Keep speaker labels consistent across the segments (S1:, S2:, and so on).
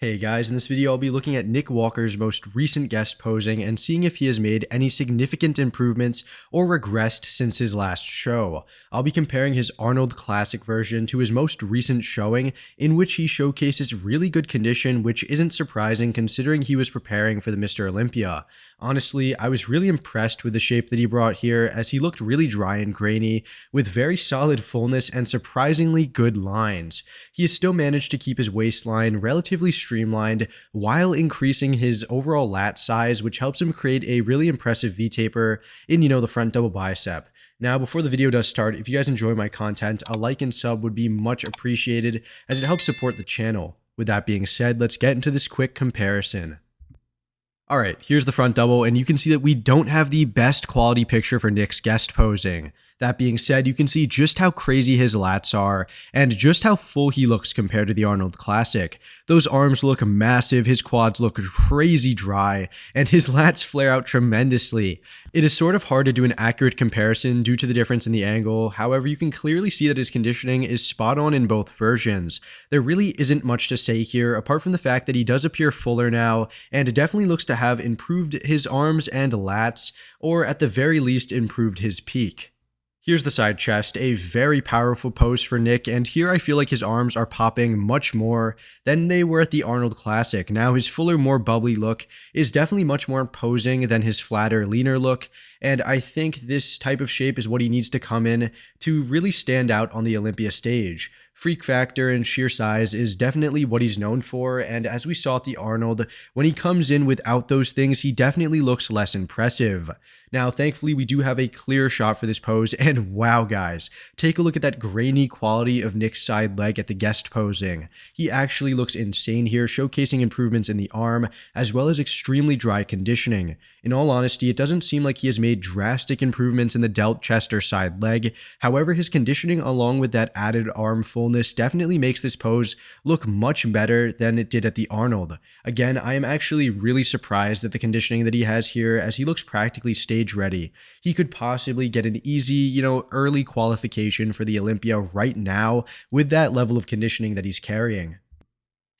S1: Hey guys, in this video I'll be looking at Nick Walker's most recent guest posing and seeing if he has made any significant improvements or regressed since his last show. I'll be comparing his Arnold Classic version to his most recent showing, in which he showcases really good condition, which isn't surprising considering he was preparing for the Mr. Olympia. Honestly, I was really impressed with the shape that he brought here, as he looked really dry and grainy, with very solid fullness and surprisingly good lines. He has still managed to keep his waistline relatively streamlined while increasing his overall lat size, which helps him create a really impressive V-taper in, the front double bicep. Now, before the video does start, if you guys enjoy my content, a like and sub would be much appreciated as it helps support the channel. With that being said, let's get into this quick comparison. Alright, here's the front double, and you can see that we don't have the best quality picture for Nick's guest posing. That being said, you can see just how crazy his lats are, and just how full he looks compared to the Arnold Classic. Those arms look massive, his quads look crazy dry, and his lats flare out tremendously. It is sort of hard to do an accurate comparison due to the difference in the angle, however you can clearly see that his conditioning is spot on in both versions. There really isn't much to say here, apart from the fact that he does appear fuller now, and definitely looks to have improved his arms and lats, or at the very least improved his peak. Here's the side chest, a very powerful pose for Nick, and here I feel like his arms are popping much more than they were at the Arnold Classic. Now his fuller, more bubbly look is definitely much more imposing than his flatter, leaner look, and I think this type of shape is what he needs to come in to really stand out on the Olympia stage. Freak factor and sheer size is definitely what he's known for, and as we saw at the Arnold, when he comes in without those things, he definitely looks less impressive. Now, thankfully, we do have a clear shot for this pose, and wow, guys, take a look at that grainy quality of Nick's side leg at the guest posing. He actually looks insane here, showcasing improvements in the arm, as well as extremely dry conditioning. In all honesty, it doesn't seem like he has made drastic improvements in the delt, chest, or side leg. However, his conditioning along with that added arm fullness definitely makes this pose look much better than it did at the Arnold. Again, I am actually really surprised at the conditioning that he has here, as he looks practically stage ready. He could possibly get an easy, early qualification for the Olympia right now with that level of conditioning that he's carrying.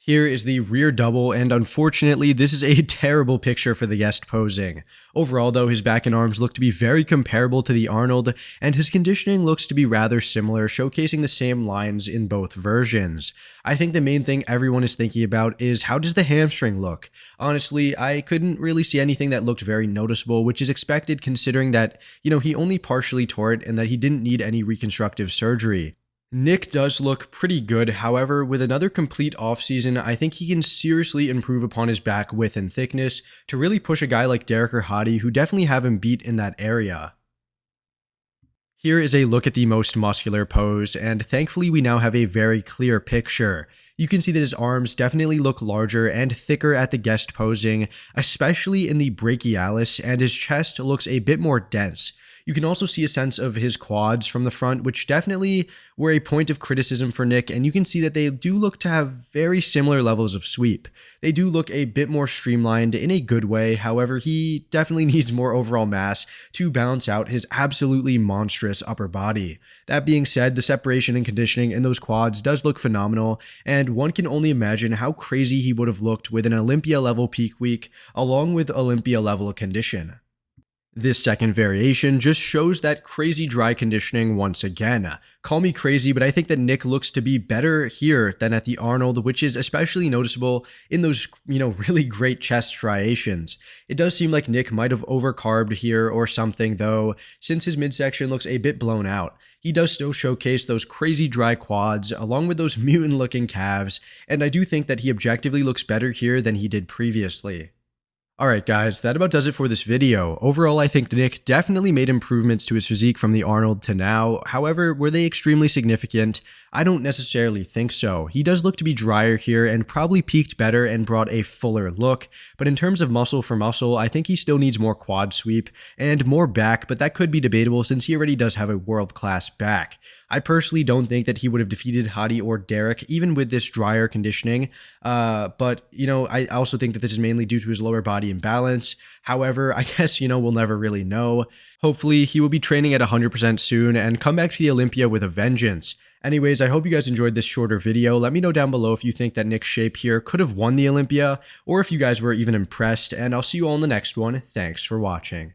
S1: Here is the rear double, and unfortunately, this is a terrible picture for the guest posing. Overall, though, his back and arms look to be very comparable to the Arnold, and his conditioning looks to be rather similar, showcasing the same lines in both versions. I think the main thing everyone is thinking about is, how does the hamstring look? Honestly, I couldn't really see anything that looked very noticeable, which is expected considering that, he only partially tore it and that he didn't need any reconstructive surgery. Nick does look pretty good, however, with another complete offseason, I think he can seriously improve upon his back width and thickness to really push a guy like Derek or Hadi, who definitely have him beat in that area. Here is a look at the most muscular pose, and thankfully we now have a very clear picture. You can see that his arms definitely look larger and thicker at the guest posing, especially in the brachialis, and his chest looks a bit more dense. You can also see a sense of his quads from the front, which definitely were a point of criticism for Nick, and you can see that they do look to have very similar levels of sweep. They do look a bit more streamlined in a good way, however, he definitely needs more overall mass to balance out his absolutely monstrous upper body. That being said, the separation and conditioning in those quads does look phenomenal, and one can only imagine how crazy he would have looked with an Olympia level peak week, along with Olympia level condition. This second variation just shows that crazy dry conditioning once again. Call me crazy, but I think that Nick looks to be better here than at the Arnold, which is especially noticeable in those, really great chest striations. It does seem like Nick might have overcarbed here or something though, since his midsection looks a bit blown out. He does still showcase those crazy dry quads along with those mutant looking calves, and I do think that he objectively looks better here than he did previously. Alright guys, that about does it for this video. Overall, I think Nick definitely made improvements to his physique from the Arnold to now. However, were they extremely significant? I don't necessarily think so. He does look to be drier here and probably peaked better and brought a fuller look, but in terms of muscle for muscle, I think he still needs more quad sweep and more back, but that could be debatable since he already does have a world-class back. I personally don't think that he would have defeated Hadi or Derek, even with this drier conditioning, but, I also think that this is mainly due to his lower body imbalance. However, I guess, we'll never really know. Hopefully, he will be training at 100% soon and come back to the Olympia with a vengeance. Anyways, I hope you guys enjoyed this shorter video. Let me know down below if you think that Nick's shape here could have won the Olympia, or if you guys were even impressed, and I'll see you all in the next one. Thanks for watching.